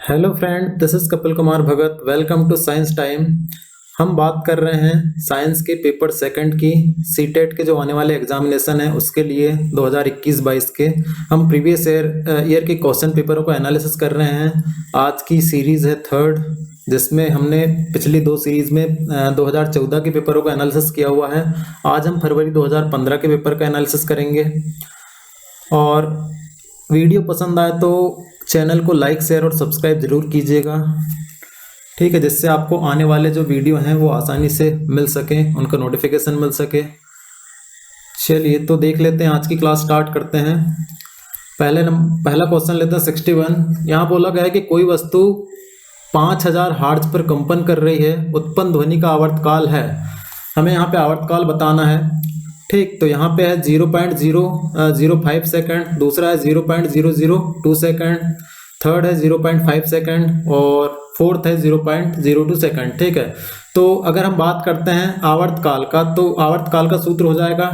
Hello friend, this is Kapil Kumar Bhagat. Welcome to science time. हम बात कर रहे हैं साइंस के पेपर सेकंड की सीटेट के जो आने वाले एग्जामिनेशन है उसके लिए 2021-22 के। हम प्रीवियस ईयर के क्वेश्चन पेपरों को एनालिसिस कर रहे हैं। आज की सीरीज है थर्ड, जिसमें हमने पिछली दो सीरीज में 2014 के पेपरों को एनालिसिस किया हुआ है। आज हम फरवरी 2015 के पेपर का एनालिसिस करेंगे। और वीडियो पसंद आए तो चैनल को लाइक शेयर और सब्सक्राइब जरूर कीजिएगा, ठीक है, जिससे आपको आने वाले जो वीडियो हैं वो आसानी से मिल सके, उनका नोटिफिकेशन मिल सके। चलिए तो देख लेते हैं, आज की क्लास स्टार्ट करते हैं। पहला क्वेश्चन लेते हैं 61। यहाँ बोला गया है कि कोई वस्तु 5000 हर्ट्ज पर कंपन कर रही है, उत्पन्न ध्वनि का आवर्तकाल है। हमें यहाँ पे आवर्तकाल बताना है, ठीक। तो यहाँ पे है 0.005 सेकंड, दूसरा है 0.002 सेकंड, थर्ड है 0.5 सेकंड और फोर्थ है 0.02 सेकंड, ठीक है। तो अगर हम बात करते हैं आवर्तकाल का, तो आवर्तकाल का सूत्र हो जाएगा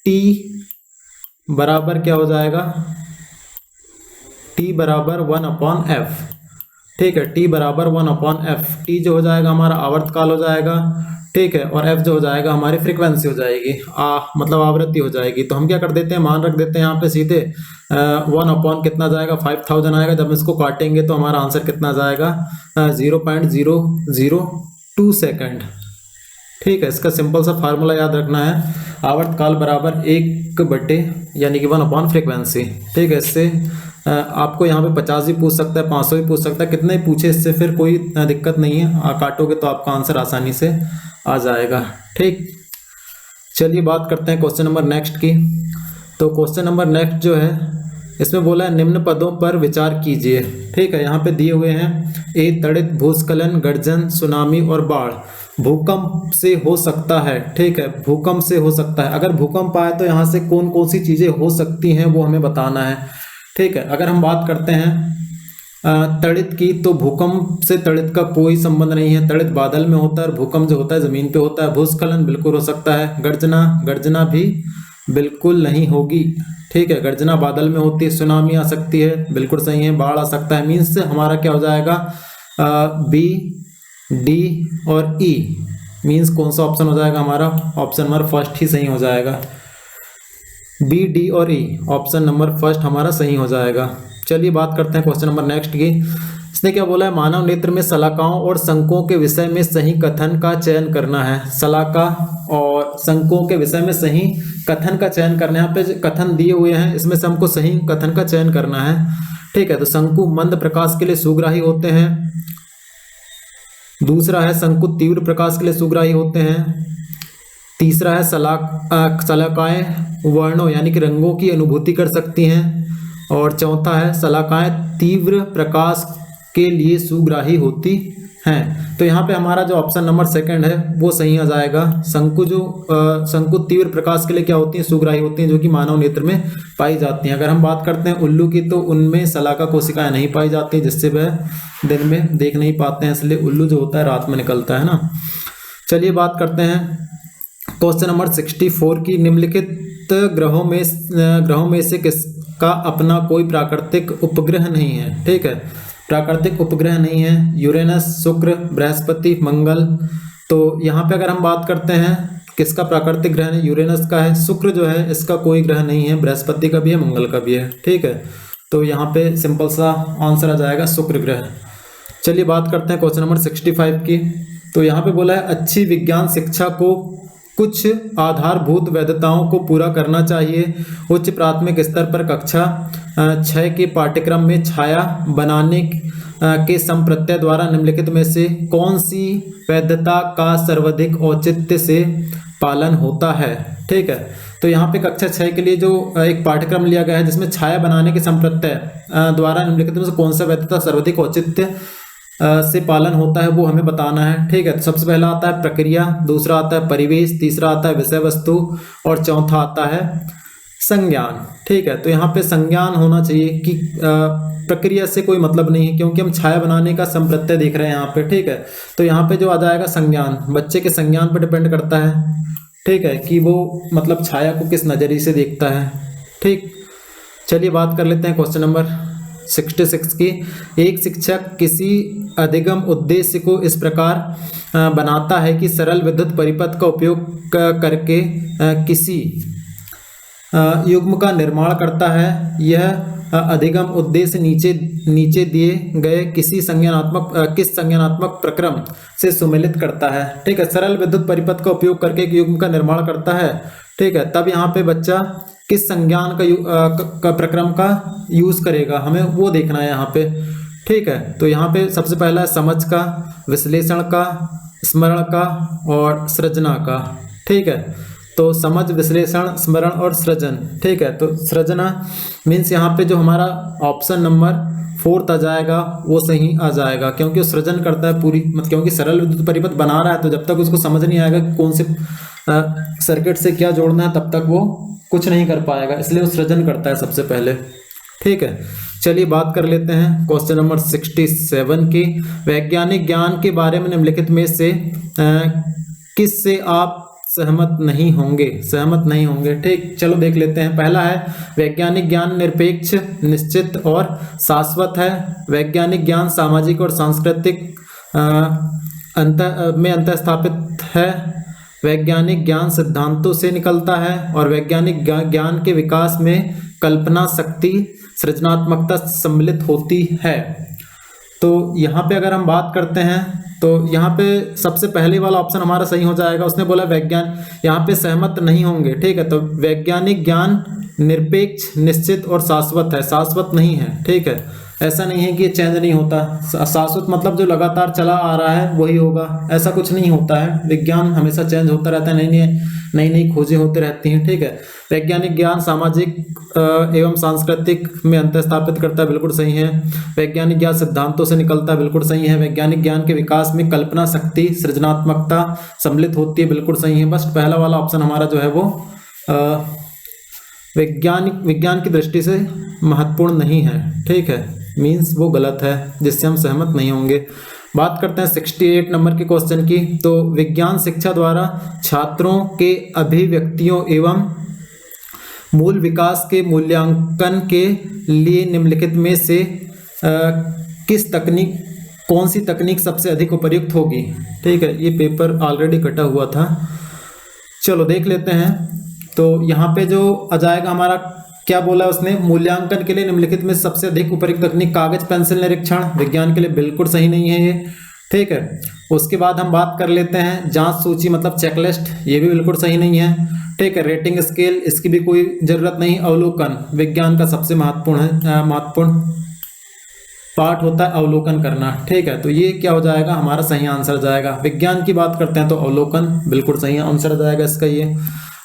टी बराबर क्या हो जाएगा, टी बराबर 1/f, ठीक है। टी बराबर 1/f। टी जो हो जाएगा हमारा आवर्तकाल हो जाएगा, ठीक है, और एफ जो हो जाएगा हमारी फ्रीक्वेंसी हो जाएगी, मतलब आवृत्ति हो जाएगी। तो हम क्या कर देते हैं, मान रख देते हैं यहाँ पे सीधे 1/ कितना जाएगा, 5000 आएगा। जब इसको काटेंगे तो हमारा आंसर कितना जाएगा, 0.002 सेकंड, ठीक है। इसका सिंपल सा फार्मूला याद रखना है, आवर्तकाल बराबर 1/, यानी कि 1/ फ्रीक्वेंसी, ठीक है। इससे आपको यहाँ पे 50 भी पूछ सकता है, 500 भी पूछ सकता है, कितने ही पूछे, इससे फिर कोई दिक्कत नहीं है। काटोगे तो आपका आंसर आसानी से आ जाएगा, ठीक। चलिए बात करते हैं क्वेश्चन नंबर नेक्स्ट की। तो क्वेश्चन नंबर नेक्स्ट जो है, इसमें बोला है निम्न पदों पर विचार कीजिए, ठीक है। यहाँ पे दिए हुए हैं ए तड़ित, भूस्खलन, गर्जन, सुनामी और बाढ़। भूकंप से हो सकता है, ठीक है, भूकंप से हो सकता है। अगर भूकंप आए तो यहाँ से कौन कौन सी चीजें हो सकती हैं वो हमें बताना है, ठीक है। अगर हम बात करते हैं तड़ित की, तो भूकंप से तड़ित का कोई संबंध नहीं है। तड़ित बादल में होता है और भूकंप जो होता है जमीन पे होता है। भूस्खलन बिल्कुल हो सकता है। गर्जना भी बिल्कुल नहीं होगी, ठीक है, गर्जना बादल में होती है। सुनामी आ सकती है, बिल्कुल सही है। बाढ़ आ सकता है। मीन्स हमारा क्या हो जाएगा, बी, डी और ई। मीन्स कौन सा ऑप्शन हो जाएगा हमारा, ऑप्शन नंबर फर्स्ट ही सही हो जाएगा। बी, डी और ई, ऑप्शन नंबर फर्स्ट हमारा सही हो जाएगा। चलिए बात करते हैं क्वेश्चन नंबर नेक्स्ट की। इसने क्या बोला है, मानव नेत्र में शलाकाओं और शंकुओं के विषय में सही कथन का चयन करना है। शलाका और शंकुओं के विषय में सही कथन का चयन करना है। यहाँ पे कथन दिए हुए हैं, इसमें से हमको सही कथन का चयन करना है, ठीक है। तो शंकु मंद प्रकाश के लिए सुग्राही होते हैं। दूसरा है शंकु तीव्र प्रकाश के लिए सुग्राही होते हैं। तीसरा है शलाकाएं वर्णों यानी कि रंगों की अनुभूति कर सकती हैं। और चौथा है शलाकाएं तीव्र प्रकाश के लिए सुग्राही होती हैं। तो यहाँ पे हमारा जो ऑप्शन नंबर सेकंड है वो सही आ जाएगा। शंकु तीव्र प्रकाश के लिए क्या होती हैं, सुग्राही होती हैं, जो कि मानव नेत्र में पाई जाती हैं। अगर हम बात करते हैं उल्लू की, तो उनमें शलाका कोशिकाएं नहीं पाई जाती, जिससे वह दिन में देख नहीं पाते हैं, इसलिए उल्लू जो होता है रात में निकलता है ना। चलिए बात करते हैं क्वेश्चन नंबर 64 की। निम्नलिखित ग्रहों में से किसका अपना कोई प्राकृतिक उपग्रह नहीं है, ठीक है। प्राकृतिक उपग्रह नहीं है। यूरेनस, शुक्र, बृहस्पति, मंगल। तो यहाँ पे अगर हम बात करते हैं किसका प्राकृतिक ग्रह है, यूरेनस का है। शुक्र जो है इसका कोई ग्रह नहीं है, बृहस्पति का भी है, मंगल का भी है, ठीक है। तो यहाँ पे सिंपल सा आंसर आ जाएगा शुक्र ग्रह। चलिए बात करते हैं क्वेश्चन नंबर 65 की। तो यहाँ पे बोला है अच्छी विज्ञान शिक्षा को कुछ आधारभूत वैधताओं को पूरा करना चाहिए। उच्च प्राथमिक स्तर पर कक्षा 6 के पाठ्यक्रम में छाया बनाने के संप्रत्यय द्वारा निम्नलिखित में से कौन सी वैधता का सर्वाधिक औचित्य से पालन होता है, ठीक है। तो यहाँ पे कक्षा 6 के लिए जो एक पाठ्यक्रम लिया गया है जिसमें छाया बनाने के संप्रत्यय द्वारा निम्नलिखित में से कौन सा वैधता सर्वाधिक औचित्य से पालन होता है वो हमें बताना है, ठीक है। तो सबसे पहला आता है प्रक्रिया, दूसरा आता है परिवेश, तीसरा आता है विषय वस्तु और चौथा आता है संज्ञान, ठीक है। तो यहाँ पे संज्ञान होना चाहिए कि प्रक्रिया से कोई मतलब नहीं है, क्योंकि हम छाया बनाने का संप्रत्यय देख रहे हैं यहाँ पे, ठीक है। तो यहाँ पे जो आ जाएगा संज्ञान, बच्चे के संज्ञान पर डिपेंड करता है, ठीक है, कि वो मतलब छाया को किस नजरिए से देखता है, ठीक। चलिए बात कर लेते हैं क्वेश्चन नंबर 66 की, एक शिक्षक किसी अधिगम उद्देश्य को इस प्रकार बनाता है कि सरल विद्युत परिपथ का उपयोग करके किसी युग्म का निर्माण करता है। यह अधिगम उद्देश्य नीचे दिए गए किस संज्ञानात्मक प्रक्रम से सुमेलित करता है। ठीक है, सरल विद्युत परिपथ का उपयोग करके एक युग्म का निर्माण करता है। ठीक है, तब यहाँ पे बच्चा किस संज्ञान का प्रक्रम का यूज करेगा, हमें वो देखना है यहाँ पे। ठीक है, तो यहाँ पे सबसे पहला है समझ का, विश्लेषण का, स्मरण का और सृजना का। ठीक है, तो समझ, विश्लेषण, स्मरण और सृजन। ठीक है, तो सृजना मीन्स यहाँ पे जो हमारा ऑप्शन नंबर 4 आ जाएगा वो सही आ जाएगा, क्योंकि वो सृजन करता है पूरी, मतलब क्योंकि सरल विद्युत परिपथ बना रहा है तो जब तक उसको समझ नहीं आएगा कि कौन से सर्किट से क्या जोड़ना है तब तक वो कुछ नहीं कर पाएगा, इसलिए वो सृजन करता है सबसे पहले। ठीक है, चलिए बात कर लेते हैं क्वेश्चन नंबर 67 की। वैज्ञानिक ज्ञान के बारे में निम्नलिखित में से किस से आप सहमत नहीं होंगे। ठीक, चलो देख लेते हैं। पहला है वैज्ञानिक ज्ञान निरपेक्ष, निश्चित और शाश्वत है। वैज्ञानिक ज्ञान सामाजिक और सांस्कृतिक में अंतःस्थापित है। वैज्ञानिक ज्ञान सिद्धांतों से निकलता है और वैज्ञानिक ज्ञान के विकास में कल्पना शक्ति, सृजनात्मकता सम्मिलित होती है। तो यहाँ पे अगर हम बात करते हैं तो यहाँ पे सबसे पहले वाला ऑप्शन हमारा सही हो जाएगा। उसने बोला यहाँ पे सहमत नहीं होंगे। ठीक है, तो वैज्ञानिक ज्ञान निरपेक्ष, निश्चित और शाश्वत है, शाश्वत नहीं है। ठीक है, ऐसा नहीं है कि ये चेंज नहीं होता। शाश्वत मतलब जो लगातार चला आ रहा है वही होगा, ऐसा कुछ नहीं होता है। विज्ञान हमेशा चेंज होता रहता है, नई खोजें होती रहती हैं। ठीक है, वैज्ञानिक ज्ञान सामाजिक एवं सांस्कृतिक में अंतःस्थापित करता है, बिल्कुल सही है। वैज्ञानिक ज्ञान सिद्धांतों से निकलता है, बिल्कुल सही है। वैज्ञानिक ज्ञान के विकास में कल्पना शक्ति, सृजनात्मकता सम्मिलित होती है, बिल्कुल सही है। बस पहला वाला ऑप्शन हमारा जो है वो विज्ञान की दृष्टि से महत्वपूर्ण नहीं है। ठीक है, मीन्स वो गलत है, जिससे हम सहमत नहीं होंगे। बात करते हैं 68 नंबर के क्वेश्चन की। तो विज्ञान शिक्षा द्वारा छात्रों के अभिव्यक्तियों एवं मूल विकास के मूल्यांकन के लिए निम्नलिखित में से कौन सी तकनीक सबसे अधिक उपयुक्त होगी। ठीक है, ये पेपर ऑलरेडी कटा हुआ था, चलो देख लेते हैं। तो यहाँ पे जो आ जाएगा हमारा, क्या बोला उसने, मूल्यांकन के लिए निम्नलिखित में सबसे अधिक उपयुक्त तकनीक कागज पेंसिल निरीक्षण। विज्ञान के लिए बिल्कुल सही नहीं है ये। ठीक है, उसके बाद हम बात कर लेते हैं जांच सूची मतलब चेकलिस्ट, ये भी बिल्कुल सही नहीं है। ठीक है, रेटिंग स्केल, इसकी भी कोई जरूरत नहीं। अवलोकन विज्ञान का सबसे महत्वपूर्ण पार्ट होता है अवलोकन करना। ठीक है, तो ये क्या हो जाएगा, हमारा सही आंसर जाएगा। विज्ञान की बात करते हैं तो अवलोकन बिल्कुल सही आंसर जाएगा इसका ये।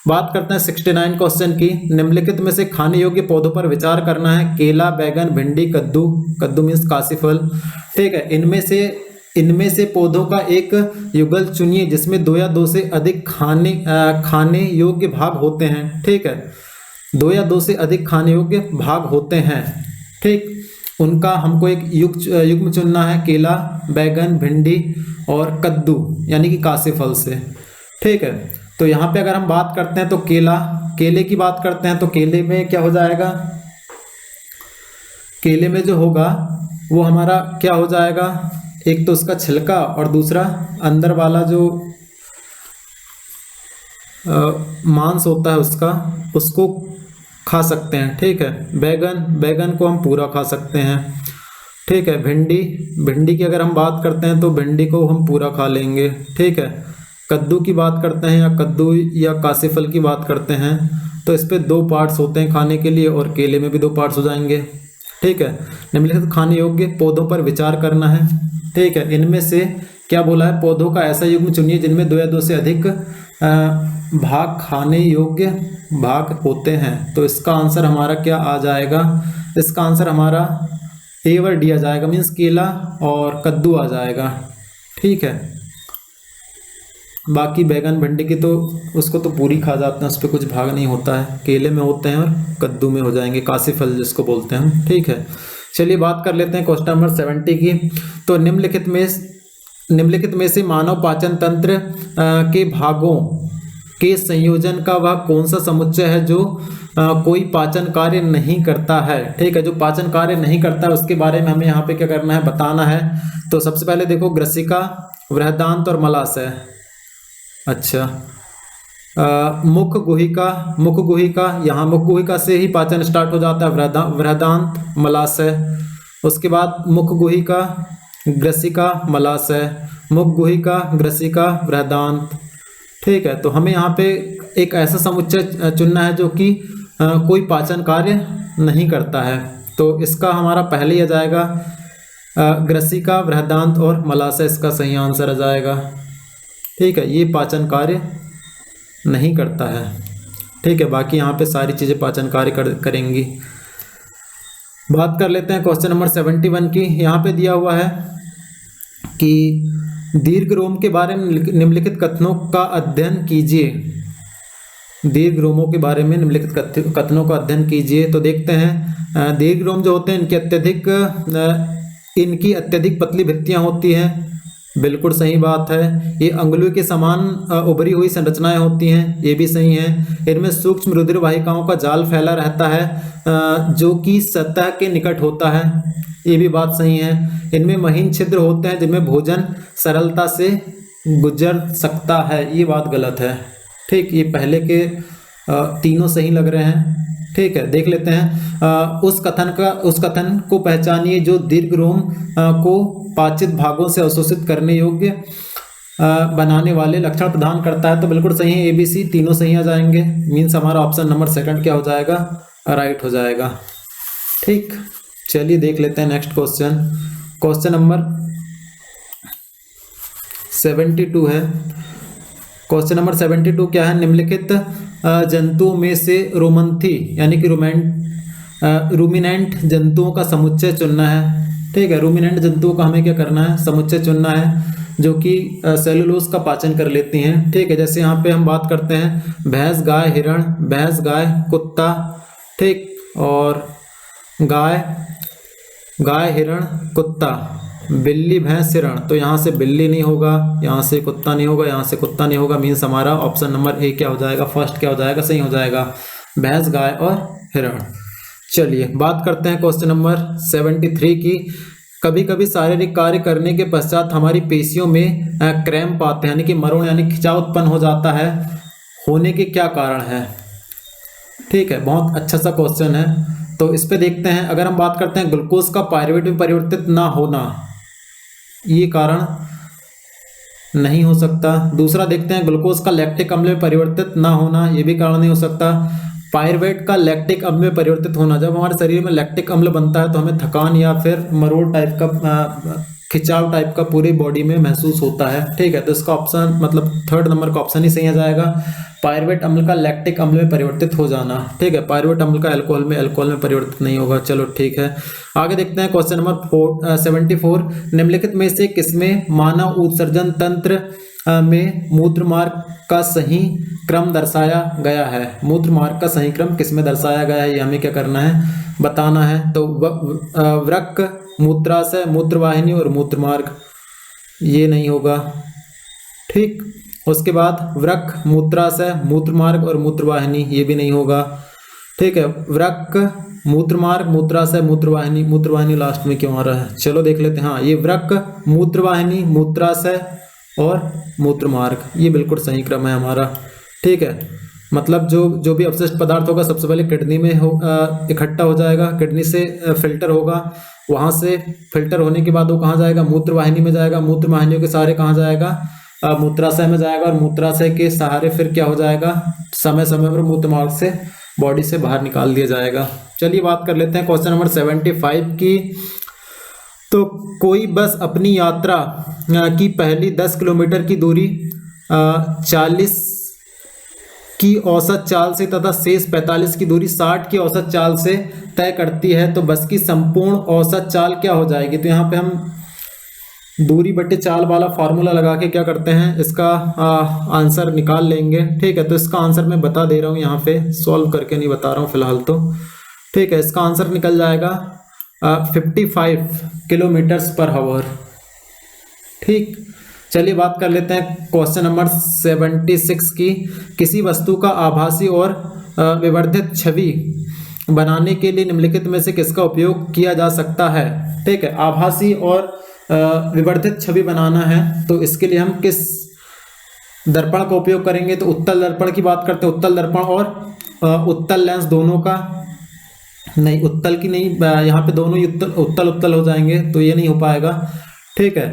बात करते हैं 69 क्वेश्चन की। निम्नलिखित में से खाने योग्य पौधों पर विचार करना है। केला, बैगन, भिंडी, कद्दू मीन्स काशीफल। ठीक है, इनमें से पौधों का एक युगल चुनिए जिसमें 2 या 2 से अधिक खाने योग्य भाग होते हैं। ठीक है, 2 या 2 से अधिक खाने योग्य भाग होते हैं। ठीक, उनका हमको एक युग्म चुनना है, केला, बैगन, भिंडी और कद्दू यानी कि काशीफल से। ठीक है, तो यहाँ पे अगर हम बात करते हैं तो केले की बात करते हैं तो केले में क्या हो जाएगा, केले में जो होगा वो हमारा क्या हो जाएगा, एक तो उसका छिलका और दूसरा अंदर वाला जो मांस होता है उसको खा सकते हैं। ठीक है, बैगन को हम पूरा खा सकते हैं। ठीक है, भिंडी की अगर हम बात करते हैं तो भिंडी को हम पूरा खा लेंगे। ठीक है, कद्दू की बात करते हैं या कद्दू या काशीफल की बात करते हैं तो इस पे 2 पार्ट्स होते हैं खाने के लिए और केले में भी 2 पार्ट्स हो जाएंगे। ठीक है, निम्नलिखित खाने योग्य पौधों पर विचार करना है। ठीक है, इनमें से क्या बोला है, पौधों का ऐसा युग्म चुनिए जिनमें 2 या 2 से अधिक भाग खाने योग्य भाग होते हैं। तो इसका आंसर हमारा क्या आ जाएगा, इसका आंसर हमारा ए और डी आ जाएगा, मीन्स केला और कद्दू आ जाएगा। ठीक है, बाकी बैगन भिंडी की तो उसको तो पूरी खा जाते हैं, उस पर कुछ भाग नहीं होता है, केले में होते हैं और कद्दू में हो जाएंगे, काशीफल जिसको बोलते हैं। ठीक है, चलिए बात कर लेते हैं क्वेश्चन नंबर 70 की। तो निम्नलिखित में से मानव पाचन तंत्र के संयोजन का वह कौन सा समुच्चय है जो कोई पाचन कार्य नहीं करता है। ठीक है, जो पाचन कार्य नहीं करता है उसके बारे में हमें यहाँ पे क्या करना है, बताना है। तो सबसे पहले देखो, ग्रसिका, बृहदान्त और मलाशय। अच्छा, मुख गुहिका, मुख गुहिका, यहाँ मुख गुहिका से ही पाचन स्टार्ट हो जाता है, बृहदान्त, मलाशय। उसके बाद मुख गुहिका, ग्रसिका, मलाशय, मुख गुहिका, ग्रसिका, बृहदान्त। ठीक है, तो हमें यहाँ पे एक ऐसा समुच्चय चुनना है जो कि कोई पाचन कार्य नहीं करता है। तो इसका हमारा पहले ही आ जाएगा ग्रसिका, बृहदान्त और मलाशय, इसका सही आंसर आ जाएगा। ठीक है, ये पाचन कार्य नहीं करता है। ठीक है, बाकी यहाँ पे सारी चीज़ें पाचन कार्य करेंगी। बात कर लेते हैं क्वेश्चन नंबर 71 की। यहाँ पे दिया हुआ है कि दीर्घ रोम के बारे में निम्नलिखित कथनों का अध्ययन कीजिए। दीर्घ रोमों के बारे में निम्नलिखित कथनों का अध्ययन कीजिए। तो देखते हैं, दीर्घ रोम जो होते हैं इनकी अत्यधिक पतली भित्तियां होती हैं। बिल्कुल सही बात है। ये अंगुली के समान उभरी हुई संरचनाएं होती हैं, ये भी सही है। इनमें सूक्ष्म रुधिर वाहिकाओं का जाल फैला रहता है जो कि सतह के निकट होता है, ये भी बात सही है। इनमें महीन छिद्र होते हैं जिनमें भोजन सरलता से गुजर सकता है, ये बात गलत है। ठीक, ये पहले के तीनों सही लग रहे हैं। ठीक है, देख लेते हैं उस कथन को पहचानिए जो दीर्घ रोम को पाचित भागों से अवशोषित करने योग्य बनाने वाले लक्षण प्रदान करता है। तो बिल्कुल सही है, ABC तीनों सही आ जाएंगे। मीन्स हमारा ऑप्शन नंबर सेकंड क्या हो जाएगा, राइट हो जाएगा। ठीक, चलिए देख लेते हैं नेक्स्ट क्वेश्चन। क्वेश्चन नंबर 72 है। क्वेश्चन नंबर 72 क्या है, निम्नलिखित जंतुओं में से रोमंथी यानी कि रूमिनेंट जंतुओं का समुच्चय चुनना है। ठीक है, रूमिनेंट जंतुओं का हमें क्या करना है, समुच्चय चुनना है जो कि सेलुलोज का पाचन कर लेती हैं। ठीक है, जैसे यहाँ पे हम बात करते हैं भैंस, गाय, हिरण, भैंस, गाय, कुत्ता। ठीक, और गाय, हिरण, कुत्ता, बिल्ली, भैंस, हिरण। तो यहाँ से बिल्ली नहीं होगा, यहाँ से कुत्ता नहीं होगा, यहाँ से कुत्ता नहीं होगा। मीन्स हमारा ऑप्शन नंबर ए क्या हो जाएगा, फर्स्ट क्या हो जाएगा, सही हो जाएगा, भैंस, गाय और हिरण। चलिए बात करते हैं क्वेश्चन नंबर 73 की। कभी कभी शारीरिक कार्य करने के पश्चात हमारी पेशियों में क्रैम्प आते हैं, यानी कि मरोड़ यानी खिंचाव उत्पन्न हो जाता है, होने के क्या कारण है। ठीक है, बहुत अच्छा सा क्वेश्चन है। तो इस पे देखते हैं, अगर हम बात करते हैं ग्लूकोज का पायरुवेट में परिवर्तित ना होना, ये कारण नहीं हो सकता। दूसरा देखते हैं ग्लूकोज का लैक्टिक अम्ल में परिवर्तित ना होना, ये भी कारण नहीं हो सकता। पायरुवेट का लैक्टिक अम्ल में परिवर्तित होना, जब हमारे शरीर में लैक्टिक अम्ल बनता है तो हमें थकान या फिर मरोड़ टाइप का खिंचाव टाइप का पूरी बॉडी में महसूस होता है। ठीक है, तो इसका ऑप्शन मतलब थर्ड नंबर का ऑप्शन ही सही आ जाएगा, पायरुवेट अम्ल का लैक्टिक अम्ल में परिवर्तित हो जाना। ठीक है, पायरुवेट अम्ल का अल्कोहल में परिवर्तित नहीं होगा। चलो ठीक है, आगे देखते हैं क्वेश्चन नंबर 74। निम्नलिखित में से किसमें मानव उत्सर्जन तंत्र में मूत्र मार्ग का सही क्रम दर्शाया गया है। मूत्र मार्ग का सही क्रम किसमें दर्शाया गया है, ये हमें क्या करना है, बताना है। तो वृक्क, मूत्राशय, मूत्रवाहिनी और मूत्रमार्ग, ये नहीं होगा। ठीक, उसके बाद वृक्क, मूत्राशय, मूत्रमार्ग और मूत्रवाहिनी, ये भी नहीं होगा। ठीक है, वृक्क, मूत्रमार्ग, मूत्राशय, मूत्रवाहिनी, मूत्रवाहिनी लास्ट में क्यों आ रहा है, चलो देख लेते हैं। हाँ, ये वृक्क, मूत्रवाहिनी, मूत्राशय और मूत्रमार्ग, ये बिल्कुल सही क्रम है हमारा। ठीक है, मतलब जो भी अपशिष्ट पदार्थ होगा सबसे पहले किडनी में इकट्ठा हो जाएगा, किडनी से फिल्टर होगा, वहाँ से फिल्टर होने के बाद वो कहाँ जाएगा, मूत्रवाहिनी में जाएगा, मूत्रवाहिनियों के सहारे कहाँ जाएगा, मूत्राशय में जाएगा, और मूत्राशय के सहारे फिर क्या हो जाएगा, समय समय पर मूत्रमार्ग से बॉडी से बाहर निकाल दिया जाएगा। चलिए बात कर लेते हैं क्वेश्चन नंबर 75 की। तो कोई बस अपनी यात्रा की पहली 10 किलोमीटर की दूरी 40 की औसत चाल से तथा शेष 45 की दूरी 60 की औसत चाल से तय करती है, तो बस की संपूर्ण औसत चाल क्या हो जाएगी। तो यहाँ पे हम दूरी बटे चाल वाला फार्मूला लगा के क्या करते हैं, इसका आंसर निकाल लेंगे। ठीक है, तो इसका आंसर मैं बता दे रहा हूँ, यहाँ पे सॉल्व करके नहीं बता रहा हूँ फिलहाल तो। ठीक है, इसका आंसर निकल जाएगा 55 किलोमीटर्स पर आवर। ठीक, चलिए बात कर लेते हैं क्वेश्चन नंबर 76 की। किसी वस्तु का आभासी और विवर्धित छवि बनाने के लिए निम्नलिखित में से किसका उपयोग किया जा सकता है। ठीक है, आभासी और विवर्धित छवि बनाना है तो इसके लिए हम किस दर्पण का उपयोग करेंगे। तो उत्तल दर्पण की बात करते हैं। उत्तल दर्पण और उत्तल लेंस दोनों का, नहीं उत्तल की नहीं, यहाँ पे दोनों ही उत्तल उत्तल हो जाएंगे तो ये नहीं हो पाएगा। ठीक है,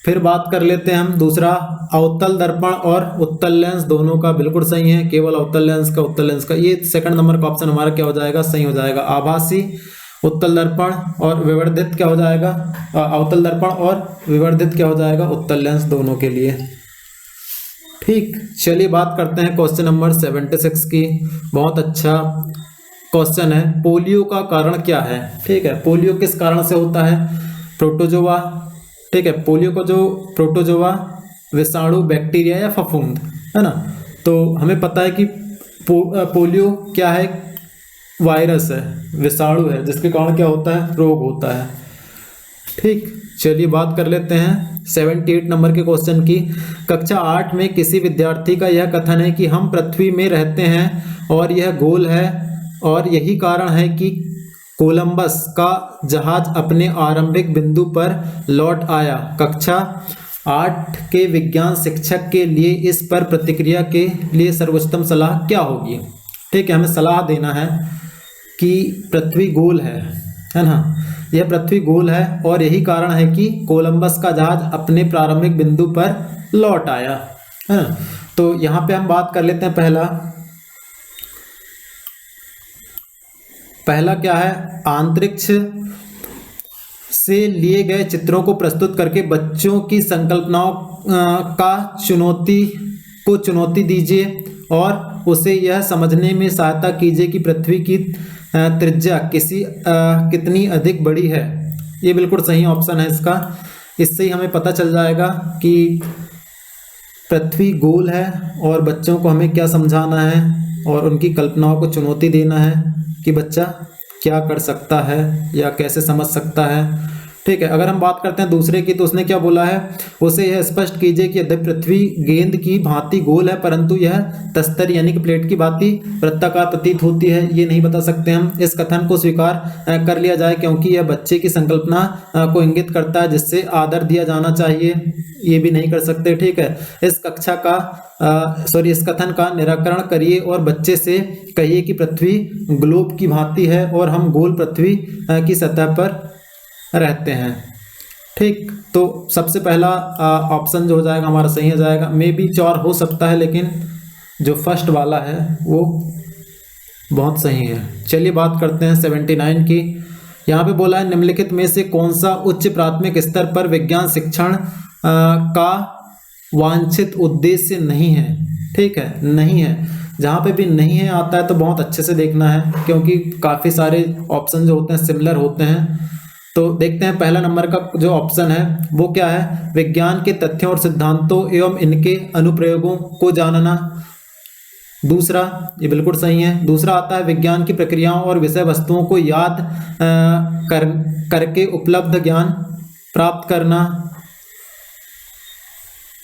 फिर बात कर लेते हैं हम दूसरा, अवतल दर्पण और उत्तल लेंस दोनों का बिल्कुल सही है, केवल अवतल लेंस का, उत्तल लेंस का। ये सेकंड नंबर का ऑप्शन हमारा क्या हो जाएगा, सही हो जाएगा। आभासी उत्तल दर्पण और विवर्धित क्या हो जाएगा, अवतल दर्पण और विवर्धित क्या हो जाएगा, उत्तल लेंस दोनों के लिए। ठीक, चलिए बात करते हैं क्वेश्चन नंबर 76 की। बहुत अच्छा क्वेश्चन है। पोलियो का कारण क्या है। ठीक है, पोलियो किस कारण से होता है, प्रोटोजोआ। ठीक है, पोलियो को जो प्रोटोजोआ, विषाणु, बैक्टीरिया या फफूंद, है ना। तो हमें पता है कि पोलियो क्या है, वायरस है, विषाणु है, जिसके कारण क्या होता है, रोग होता है। ठीक, चलिए बात कर लेते हैं 78 नंबर के क्वेश्चन की। कक्षा 8 में किसी विद्यार्थी का यह कथन है कि हम पृथ्वी में रहते हैं और यह गोल है और यही कारण है कि कोलंबस का जहाज अपने आरंभिक बिंदु पर लौट आया। कक्षा 8 के विज्ञान शिक्षक के लिए इस पर प्रतिक्रिया के लिए सर्वोत्तम सलाह क्या होगी। ठीक है, हमें सलाह देना है कि पृथ्वी गोल है ना, यह पृथ्वी गोल है और यही कारण है कि कोलंबस का जहाज अपने प्रारंभिक बिंदु पर लौट आया, है ना। तो यहाँ पे हम बात कर लेते हैं पहला क्या है, अंतरिक्ष से लिए गए चित्रों को प्रस्तुत करके बच्चों की संकल्पनाओं को चुनौती दीजिए और उसे यह समझने में सहायता कीजिए कि पृथ्वी की त्रिज्या कितनी अधिक बड़ी है। ये बिल्कुल सही ऑप्शन है इसका। इससे ही हमें पता चल जाएगा कि पृथ्वी गोल है और बच्चों को हमें क्या समझाना है और उनकी कल्पनाओं को चुनौती देना है कि बच्चा क्या कर सकता है या कैसे समझ सकता है। ठीक है, अगर हम बात करते हैं दूसरे की तो उसने क्या बोला है, उसे यह स्पष्ट कीजिए कि यद्यपि पृथ्वी गेंद की भांति गोल है परंतु यह तस्तर यानी कि प्लेट की भांति वृत्ताकार प्रतीत होती है। ये नहीं बता सकते हम। इस कथन को स्वीकार कर लिया जाए क्योंकि यह बच्चे की संकल्पना को इंगित करता है जिससे आदर दिया जाना चाहिए। ये भी नहीं कर सकते। ठीक है, इस कथन का निराकरण करिए और बच्चे से कहिए कि पृथ्वी ग्लोब की भांति है और हम गोल पृथ्वी की सतह पर रहते हैं। ठीक, तो सबसे पहला ऑप्शन जो हो जाएगा हमारा सही हो जाएगा। मे बी 4 हो सकता है लेकिन जो फर्स्ट वाला है वो बहुत सही है। चलिए बात करते हैं 79 की। यहाँ पे बोला है निम्नलिखित में से कौन सा उच्च प्राथमिक स्तर पर विज्ञान शिक्षण का वांछित उद्देश्य नहीं है। ठीक है, नहीं है। जहाँ पे भी नहीं है आता है तो बहुत अच्छे से देखना है क्योंकि काफ़ी सारे ऑप्शन जो होते हैं सिमिलर होते हैं। तो देखते हैं पहला नंबर का जो ऑप्शन है वो क्या है, विज्ञान के तथ्यों और सिद्धांतों एवं इनके अनुप्रयोगों को जानना। दूसरा, ये बिल्कुल सही है। दूसरा आता है विज्ञान की प्रक्रियाओं और विषय वस्तुओं को याद करके उपलब्ध ज्ञान प्राप्त करना।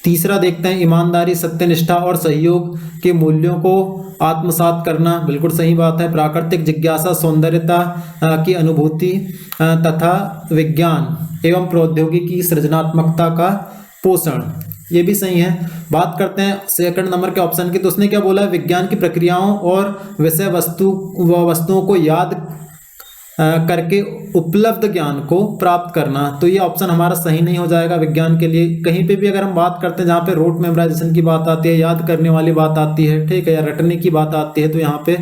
तीसरा देखते हैं ईमानदारी, सत्यनिष्ठा और सहयोग के मूल्यों को आत्मसात करना। बिल्कुल सही बात है। प्राकृतिक जिज्ञासा, सौंदर्यता की अनुभूति तथा विज्ञान एवं प्रौद्योगिकी की सृजनात्मकता का पोषण, ये भी सही है। बात करते हैं सेकंड नंबर के ऑप्शन की। तो उसने क्या बोला, विज्ञान की प्रक्रियाओं और विषय वस्तुओं को याद करके उपलब्ध ज्ञान को प्राप्त करना। तो ये ऑप्शन हमारा सही नहीं हो जाएगा विज्ञान के लिए। कहीं पे भी अगर हम बात करते हैं जहाँ पे रोट मेमोराइजेशन की बात आती है, याद करने वाली बात आती है, ठीक है, या रटने की बात आती है, तो यहाँ पे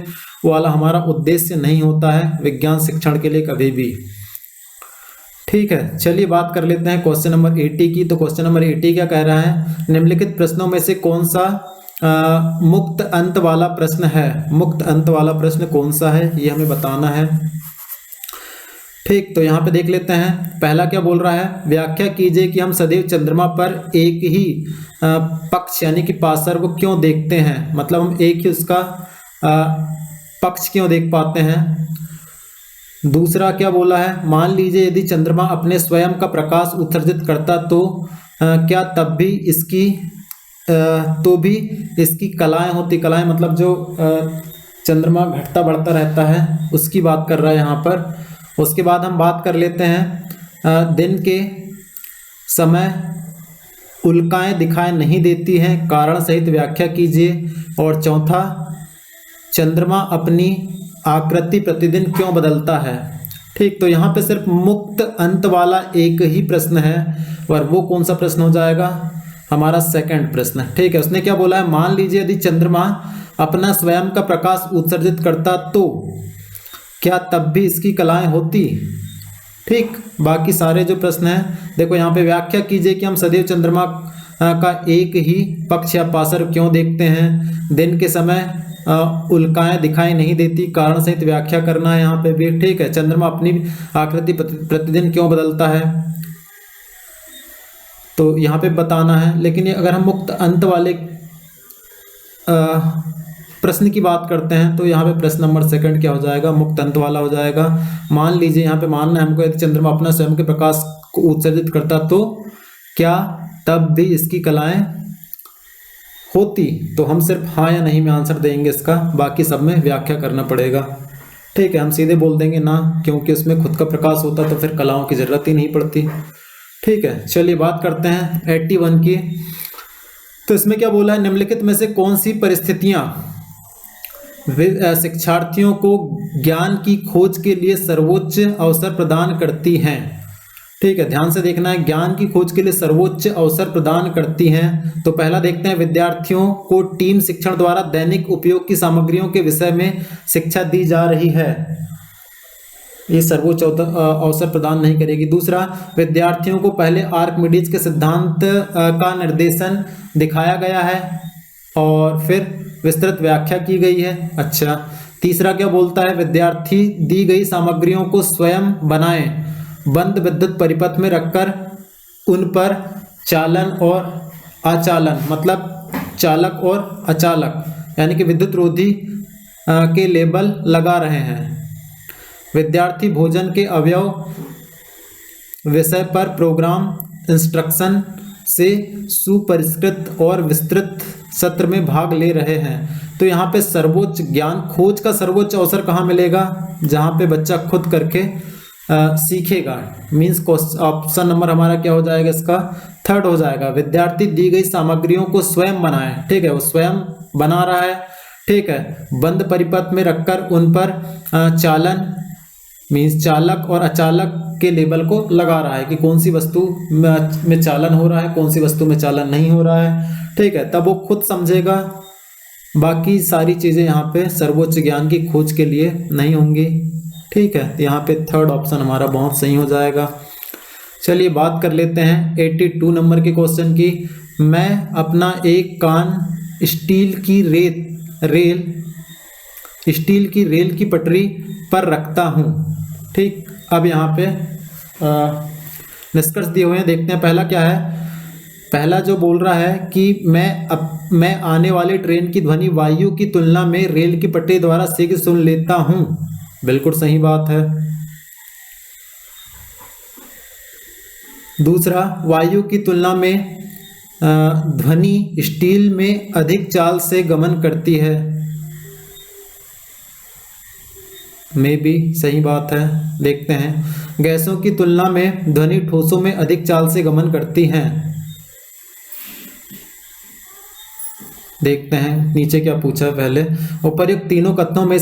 वो वाला हमारा उद्देश्य नहीं होता है विज्ञान शिक्षण के लिए कभी भी। ठीक है, चलिए बात कर लेते हैं क्वेश्चन नंबर 80 की। तो क्वेश्चन नंबर 80 क्या कह रहा है, निम्नलिखित प्रश्नों में से कौन सा मुक्त अंत वाला प्रश्न है। मुक्त अंत वाला प्रश्न कौन सा है ये हमें बताना है। ठीक, तो यहाँ पे देख लेते हैं। पहला क्या बोल रहा है, व्याख्या कीजिए कि हम सदैव चंद्रमा पर एक ही पक्ष यानी कि पार्श्व को क्यों देखते हैं। मतलब हम एक ही उसका पक्ष क्यों देख पाते हैं। दूसरा क्या बोला है, मान लीजिए यदि चंद्रमा अपने स्वयं का प्रकाश उत्सर्जित करता तो क्या तब भी इसकी तो भी इसकी कलाएं होती, कलाएं मतलब जो चंद्रमा घटता बढ़ता रहता है उसकी बात कर रहा है यहाँ पर। उसके बाद हम बात कर लेते हैं दिन के समय उल्काएं दिखाई नहीं देती हैं, कारण सहित व्याख्या कीजिए। और चौथा, चंद्रमा अपनी आकृति प्रतिदिन क्यों बदलता है। ठीक, तो यहाँ पे सिर्फ मुक्त अंत वाला एक ही प्रश्न है, और वो कौन सा प्रश्न हो जाएगा, हमारा सेकंड प्रश्न। ठीक है, उसने क्या बोला है, मान लीजिए यदि चंद्रमा अपना स्वयं का प्रकाश उत्सर्जित करता तो क्या तब भी इसकी कलाएं होती। ठीक, बाकी सारे जो प्रश्न हैं, देखो यहाँ पे व्याख्या कीजिए कि हम सदैव चंद्रमा का एक ही पक्ष या पार्श्व क्यों देखते हैं। दिन के समय उल्काएं दिखाई नहीं देती, कारण सहित व्याख्या करना है यहाँ पे भी। ठीक है, चंद्रमा अपनी आकृति प्रतिदिन क्यों बदलता है, तो यहाँ पे बताना है। लेकिन ये अगर हम मुक्त अंत वाले प्रश्न की बात करते हैं तो यहाँ पे प्रश्न नंबर सेकंड क्या हो जाएगा, मुक्त अंत वाला हो जाएगा। मान लीजिए यहाँ पे मानना है हमको, यदि चंद्रमा अपना स्वयं के प्रकाश को उत्सर्जित करता तो क्या तब भी इसकी कलाएं होती, तो हम सिर्फ हाँ या नहीं में आंसर देंगे इसका, बाकी सब में व्याख्या करना पड़ेगा। ठीक है, हम सीधे बोल देंगे ना, क्योंकि उसमें खुद का प्रकाश होता तो फिर कलाओं की जरूरत ही नहीं पड़ती। ठीक है, चलिए बात करते हैं 81 की। तो इसमें क्या बोला है, निम्नलिखित में से कौन सी परिस्थितियां शिक्षार्थियों को ज्ञान की खोज के लिए सर्वोच्च अवसर प्रदान करती हैं। ठीक है, ध्यान से देखना है, ज्ञान की खोज के लिए सर्वोच्च अवसर प्रदान करती हैं। तो पहला देखते हैं, विद्यार्थियों को टीम शिक्षण द्वारा दैनिक उपयोग की सामग्रियों के विषय में शिक्षा दी जा रही है, ये सर्वोच्च अवसर प्रदान नहीं करेगी। दूसरा, विद्यार्थियों को पहले आर्किमिडीज के सिद्धांत का निर्देशन दिखाया गया है और फिर विस्तृत व्याख्या की गई है। अच्छा, तीसरा क्या बोलता है, विद्यार्थी दी गई सामग्रियों को स्वयं बनाएं, बंद विद्युत परिपथ में रखकर उन पर चालन और अचालन, मतलब चालक और अचालक यानी कि विद्युत रोधी के लेबल लगा रहे हैं। विद्यार्थी भोजन के अवयव विषय पर प्रोग्राम इंस्ट्रक्शन से सुपरिष्कृत और विस्तृत सत्र में भाग ले रहे हैं। तो यहाँ पे सर्वोच्च ज्ञान खोज का सर्वोच्च अवसर कहाँ मिलेगा, जहाँ पे बच्चा खुद करके सीखेगा। मीन्स ऑप्शन नंबर हमारा क्या हो जाएगा, इसका थर्ड हो जाएगा। विद्यार्थी दी गई सामग्रियों को स्वयं बनाए, ठीक है, वो स्वयं बना रहा है। ठीक है, बंद परिपथ में रखकर उन पर चालन मीन्स चालक और अचालक के लेबल को लगा रहा है कि कौन सी वस्तु में चालन हो रहा है, कौन सी वस्तु में चालन नहीं हो रहा है। ठीक है, तब वो खुद समझेगा। बाकी सारी चीज़ें यहाँ पे सर्वोच्च ज्ञान की खोज के लिए नहीं होंगी। ठीक है, यहाँ पे थर्ड ऑप्शन हमारा बहुत सही हो जाएगा। चलिए बात कर लेते हैं 82 नंबर के क्वेश्चन की। मैं अपना एक कान स्टील की रेल की पटरी पर रखता हूँ। ठीक, अब यहाँ पे निष्कर्ष दिए हुए हैं, देखते हैं पहला क्या है। पहला जो बोल रहा है कि मैं आने वाले ट्रेन की ध्वनि वायु की तुलना में रेल की पटरी द्वारा शीघ्र सुन लेता हूँ, बिल्कुल सही बात है। दूसरा, वायु की तुलना में ध्वनि स्टील में अधिक चाल से गमन करती है, में भी सही बात है। देखते हैं, गैसों की तुलना में ध्वनि ठोसों में अधिक चाल से गमन करती हैं। देखते हैं नीचे क्या पूछा है पहले। उपर्युक्त तीनों कथनों में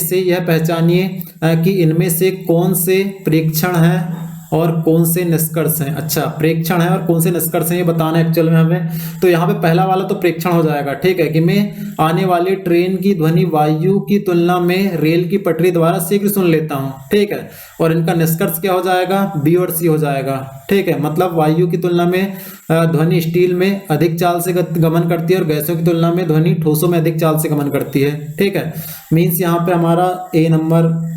से यह पहचानिए कि इनमें से कौन से प्रेक्षण हैं और कौन से निष्कर्ष हैं। अच्छा, प्रेक्षण है और कौन से निष्कर्ष हैं ये बताना है एक्चुअल में हमें। तो यहाँ पे पहला वाला तो प्रेक्षण हो जाएगा। ठीक है, कि मैं आने वाले ट्रेन की ध्वनि वायु की तुलना में रेल की पटरी द्वारा शीघ्र सुन लेता हूँ। ठीक है, और इनका निष्कर्ष क्या हो जाएगा, बी और सी हो जाएगा। ठीक है, मतलब वायु की तुलना में ध्वनि स्टील में अधिक चाल से गमन करती है और गैसों की तुलना में ध्वनि ठोसों में अधिक चाल से गमन करती है। ठीक है, मीन्स यहाँ पे हमारा ए नंबर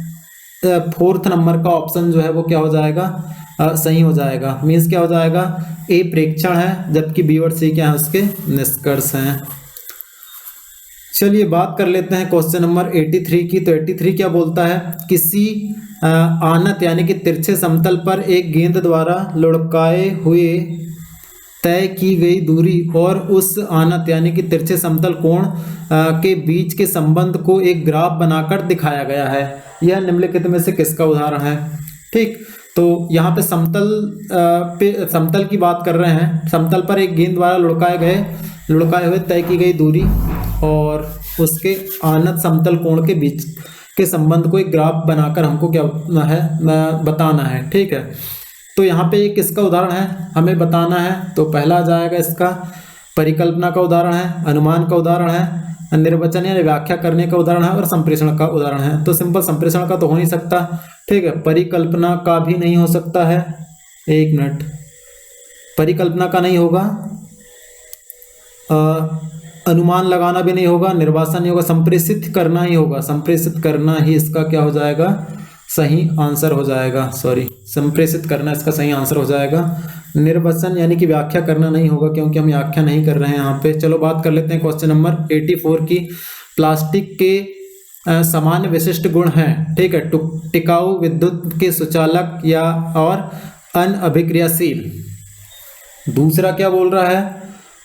फोर्थ नंबर का ऑप्शन जो है वो क्या हो जाएगा, सही हो जाएगा। मीन्स क्या हो जाएगा, ए प्रेक्षण है जबकि बी और सी क्या है, उसके निष्कर्ष हैं। चलिए बात कर लेते हैं क्वेश्चन नंबर 83 की। तो 83 क्या बोलता है, किसी आनत यानी कि तिरछे समतल पर एक गेंद द्वारा लुढ़काए हुए तय की गई दूरी और उस आनत यानी कि तिरछे समतल कोण के बीच के संबंध को एक ग्राफ बनाकर दिखाया गया है। यह निम्नलिखित में से किसका उदाहरण है? ठीक, तो यहाँ पे समतल की बात कर रहे हैं। समतल पर एक गेंद द्वारा लुढ़काए हुए तय की गई दूरी और उसके आनत समतल कोण के बीच के संबंध को एक ग्राफ बनाकर हमको क्या है बताना है। ठीक है, तो यहाँ पे एक किसका उदाहरण है हमें बताना है। तो पहला आ जाएगा इसका परिकल्पना का उदाहरण है, अनुमान का उदाहरण है, निर्वचन या व्याख्या करने का उदाहरण है और संप्रेषण का उदाहरण है। तो सिंपल संप्रेषण का तो हो नहीं सकता, ठीक है, परिकल्पना का भी नहीं हो सकता है। एक मिनट, परिकल्पना का नहीं होगा, अनुमान लगाना भी नहीं होगा, निर्वासन नहीं होगा, संप्रेषित करना ही होगा। संप्रेषित करना ही इसका क्या हो जाएगा? सही आंसर हो जाएगा। सॉरी, संप्रेषित करना इसका सही आंसर हो जाएगा। निर्वचन यानी कि व्याख्या करना नहीं होगा, क्योंकि हम व्याख्या नहीं कर रहे हैं यहाँ पे। चलो बात कर लेते हैं क्वेश्चन नंबर 84 की। प्लास्टिक के सामान्य विशिष्ट गुण हैं, ठीक है, टिकाऊ, विद्युत के सुचालक या और अनअभिक्रियाशील। दूसरा क्या बोल रहा है?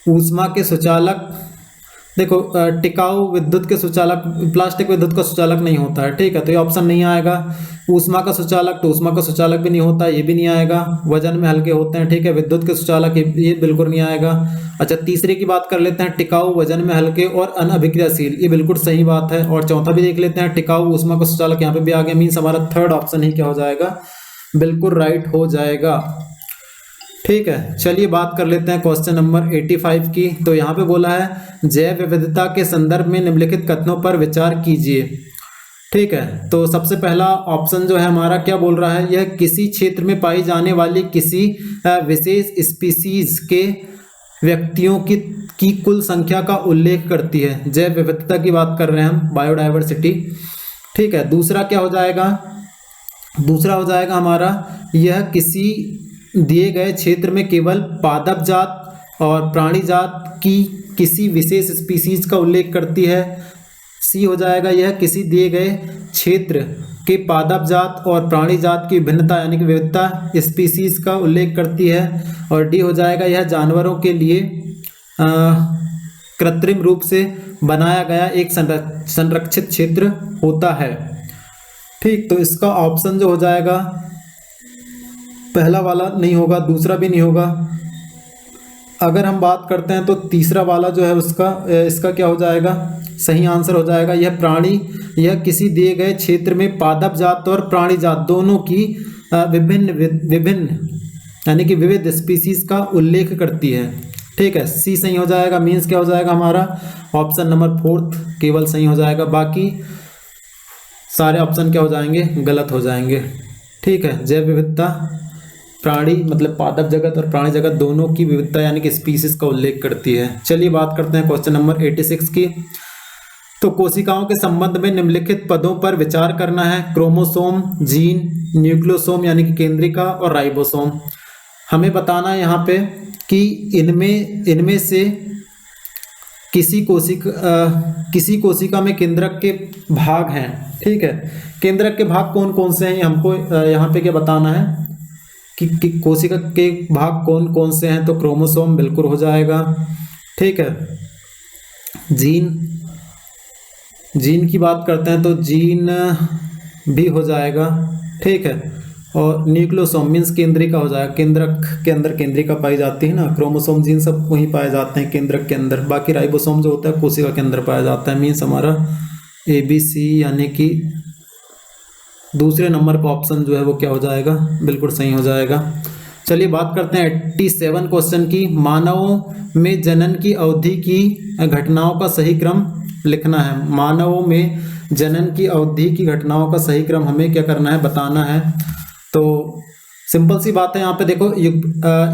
ऊष्मा के सुचालक। देखो टिकाऊ, विद्युत के सुचालक, प्लास्टिक विद्युत का सुचालक नहीं होता है, ठीक है, तो ये ऑप्शन नहीं आएगा। ऊष्मा का सुचालक, तो ऊष्मा का सुचालक भी नहीं होता, ये भी नहीं आएगा। वजन में हल्के होते हैं, ठीक है, विद्युत के सुचालक, ये बिल्कुल नहीं आएगा। अच्छा, तीसरे की बात कर लेते हैं, टिकाऊ, वजन में हल्के और अनअभिक्रियाशील, ये बिल्कुल सही बात है। और चौथा भी देख लेते हैं, टिकाऊ, ऊष्मा का सुचालक, यहाँ पे भी आ गया। मीन्स हमारा थर्ड ऑप्शन ही क्या हो जाएगा? बिल्कुल राइट हो जाएगा। ठीक है, चलिए बात कर लेते हैं क्वेश्चन नंबर 85 की। तो यहाँ पे बोला है जैव विविधता के संदर्भ में निम्नलिखित कथनों पर विचार कीजिए। ठीक है, तो सबसे पहला ऑप्शन जो है हमारा क्या बोल रहा है? यह किसी क्षेत्र में पाई जाने वाली किसी विशेष स्पीसीज के व्यक्तियों की कुल संख्या का उल्लेख करती है। जैव विविधता की बात कर रहे हैं हम, बायोडाइवर्सिटी। ठीक है, दूसरा क्या हो जाएगा? दूसरा हो जाएगा हमारा, यह किसी दिए गए क्षेत्र में केवल पादप जात और प्राणी जात की किसी विशेष स्पीसीज का उल्लेख करती है। सी हो जाएगा, यह किसी दिए गए क्षेत्र के पादप जात और प्राणी जात की भिन्नता यानी कि विविधता स्पीसीज का उल्लेख करती है। और डी हो जाएगा, यह जानवरों के लिए कृत्रिम रूप से बनाया गया एक संरक्षित क्षेत्र होता है। ठीक, तो इसका ऑप्शन जो हो जाएगा पहला वाला नहीं होगा, दूसरा भी नहीं होगा। अगर हम बात करते हैं तो तीसरा वाला जो है उसका इसका क्या हो जाएगा? सही आंसर हो जाएगा। यह किसी दिए गए क्षेत्र में पादप जात और प्राणी जात दोनों की विभिन्न यानी कि विविध स्पीसीज का उल्लेख करती है। ठीक है, सी सही हो जाएगा। मीन्स क्या हो जाएगा हमारा? ऑप्शन नंबर 4 केवल सही हो जाएगा, बाकी सारे ऑप्शन क्या हो जाएंगे? गलत हो जाएंगे। ठीक है, जैव विविधता प्राणी मतलब पादप जगत और प्राणी जगत दोनों की विविधता यानी कि स्पीसीज का उल्लेख करती है। चलिए बात करते हैं क्वेश्चन नंबर 86 की। तो कोशिकाओं के संबंध में निम्नलिखित पदों पर विचार करना है। क्रोमोसोम, जीन, न्यूक्लियोसोम यानी कि केंद्रिका और राइबोसोम। हमें बताना है यहाँ पे कि इनमें से किसी कोशिका में केंद्रक के भाग हैं। ठीक है, केंद्रक के भाग कौन कौन से हैं हमको यहाँ पे क्या बताना है कि कोशिका के भाग कौन कौन से हैं। तो क्रोमोसोम बिल्कुल हो जाएगा। ठीक है, जीन की बात करते हैं तो जीन भी हो जाएगा। ठीक है, और न्यूक्लियोसोम मीन्स केंद्रिका हो जाएगा। केंद्रक के अंदर केंद्रिका पाई जाती है ना। क्रोमोसोम, जीन सब वहीं पाए जाते हैं केंद्रक के अंदर। बाकी राइबोसोम जो होता है कोशिका के अंदर पाया जाता है। मीन्स हमारा ABC यानी कि दूसरे नंबर का ऑप्शन जो है वो क्या हो जाएगा? बिल्कुल सही हो जाएगा। चलिए बात करते हैं 87 क्वेश्चन की। मानवों में जनन की अवधि की घटनाओं का सही क्रम लिखना है। मानवों में जनन की अवधि की घटनाओं का सही क्रम हमें क्या करना है? बताना है। तो सिंपल सी बात है, यहाँ पे देखो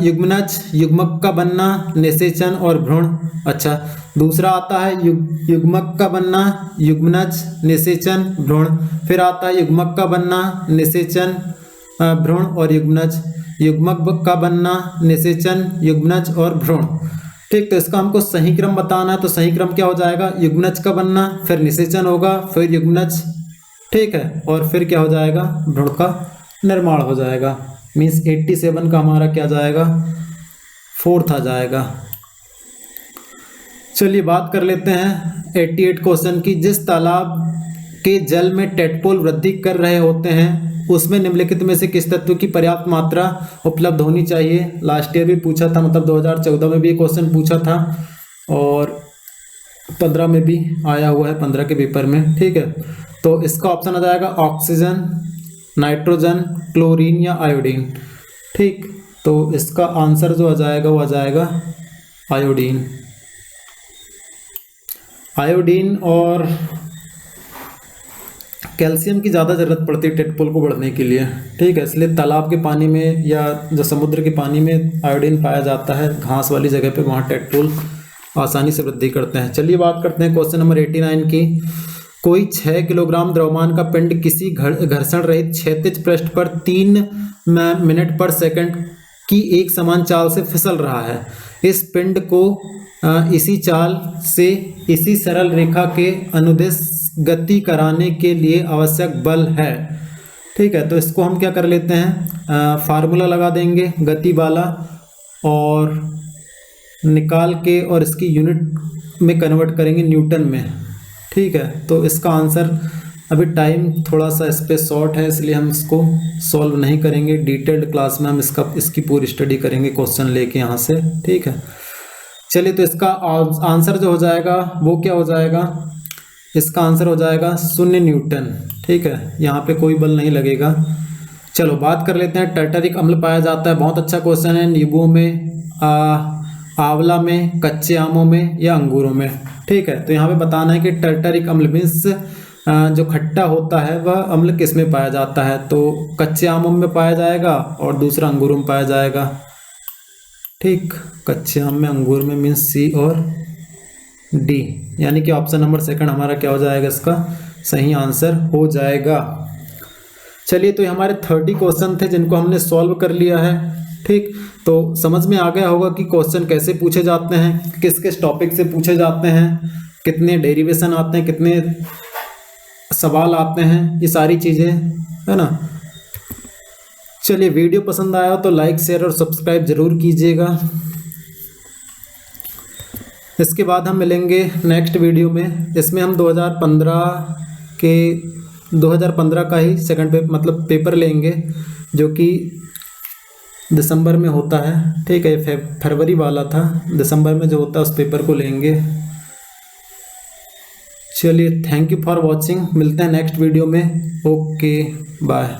युग्मनज, युग्मक का बनना, निषेचन और भ्रूण। अच्छा, दूसरा आता है युग्मक का बनना, युग्मनज, निषेचन, भ्रूण। फिर आता है युग्मक का बनना, निषेचन, भ्रूण और युग्मनज। युग्मक का बनना, निषेचन, युग्मनज और भ्रूण। ठीक, तो इसका हमको सही क्रम बताना है। तो सही क्रम क्या हो जाएगा? युग्मनज का बनना, फिर निषेचन होगा, फिर युग्मनज। ठीक है, और फिर क्या हो जाएगा? भ्रूण का निर्माण हो जाएगा। मीन्स 87 का हमारा क्या जाएगा? 4th आ जाएगा। चलिए बात कर लेते हैं 88 क्वेश्चन की। जिस तालाब के जल में टेडपोल वृद्धि कर रहे होते हैं उसमें निम्नलिखित में से किस तत्व की पर्याप्त मात्रा उपलब्ध होनी चाहिए। लास्ट ईयर भी पूछा था, मतलब 2014 में भी क्वेश्चन पूछा था और 15 में भी आया हुआ है, 15 के पेपर में। ठीक है, तो इसका ऑप्शन आ जाएगा ऑक्सीजन, नाइट्रोजन, क्लोरीन या आयोडीन। ठीक, तो इसका आंसर जो आ जाएगा वो आ जाएगा आयोडीन। आयोडीन और कैल्शियम की ज़्यादा ज़रूरत पड़ती है टेडपोल को बढ़ने के लिए। ठीक है, इसलिए तालाब के पानी में या जो समुद्र के पानी में आयोडीन पाया जाता है घास वाली जगह पे, वहाँ टेडपोल आसानी से वृद्धि करते हैं। चलिए बात करते हैं क्वेश्चन नंबर 89 की। कोई 6 किलोग्राम द्रव्यमान का पिंड किसी घर्षण रहित क्षैतिज पृष्ठ पर 3 मिनट पर सेकंड की एक समान चाल से फिसल रहा है। इस पिंड को इसी चाल से इसी सरल रेखा के अनुदिश गति कराने के लिए आवश्यक बल है। ठीक है, तो इसको हम क्या कर लेते हैं, फार्मूला लगा देंगे गति वाला और निकाल के और इसकी यूनिट में कन्वर्ट करेंगे न्यूटन में। ठीक है, तो इसका आंसर, अभी टाइम थोड़ा सा इस पर शॉर्ट है इसलिए हम इसको सॉल्व नहीं करेंगे। डिटेल्ड क्लास में हम इसकी पूरी स्टडी करेंगे क्वेश्चन लेके यहाँ से। ठीक है, चलिए तो इसका आंसर जो हो जाएगा वो क्या हो जाएगा, इसका आंसर हो जाएगा 0 न्यूटन। ठीक है, यहाँ पे कोई बल नहीं लगेगा। चलो बात कर लेते हैं टर्टरिक अम्ल पाया जाता है, बहुत अच्छा क्वेश्चन है, नींबुओं में, आंवला में, कच्चे आमों में या अंगूरों में। ठीक है, तो यहाँ पे बताना है कि टर्टरिक अम्ल मीन्स जो खट्टा होता है वह अम्ल किस में पाया जाता है। तो कच्चे आमों में पाया जाएगा और दूसरा अंगूरों में पाया जाएगा। ठीक, कच्चे आम में, अंगूर में, मीन्स सी और डी, यानी कि ऑप्शन नंबर सेकंड हमारा क्या हो जाएगा, इसका सही आंसर हो जाएगा। चलिए, तो ये हमारे 30 क्वेश्चन थे जिनको हमने सॉल्व कर लिया है। ठीक, तो समझ में आ गया होगा कि क्वेश्चन कैसे पूछे जाते हैं, किस किस टॉपिक से पूछे जाते हैं, कितने डेरिवेशन आते हैं, कितने सवाल आते हैं, ये सारी चीज़ें है ना। चलिए, वीडियो पसंद आया हो तो लाइक, शेयर और सब्सक्राइब जरूर कीजिएगा। इसके बाद हम मिलेंगे नेक्स्ट वीडियो में। इसमें हम 2015 का ही सेकंड मतलब पेपर लेंगे जो कि दिसंबर में होता है। ठीक है, फरवरी वाला था, दिसंबर में जो होता है उस पेपर को लेंगे। चलिए, थैंक यू फॉर वॉचिंग, मिलते हैं नेक्स्ट वीडियो में। Okay, bye.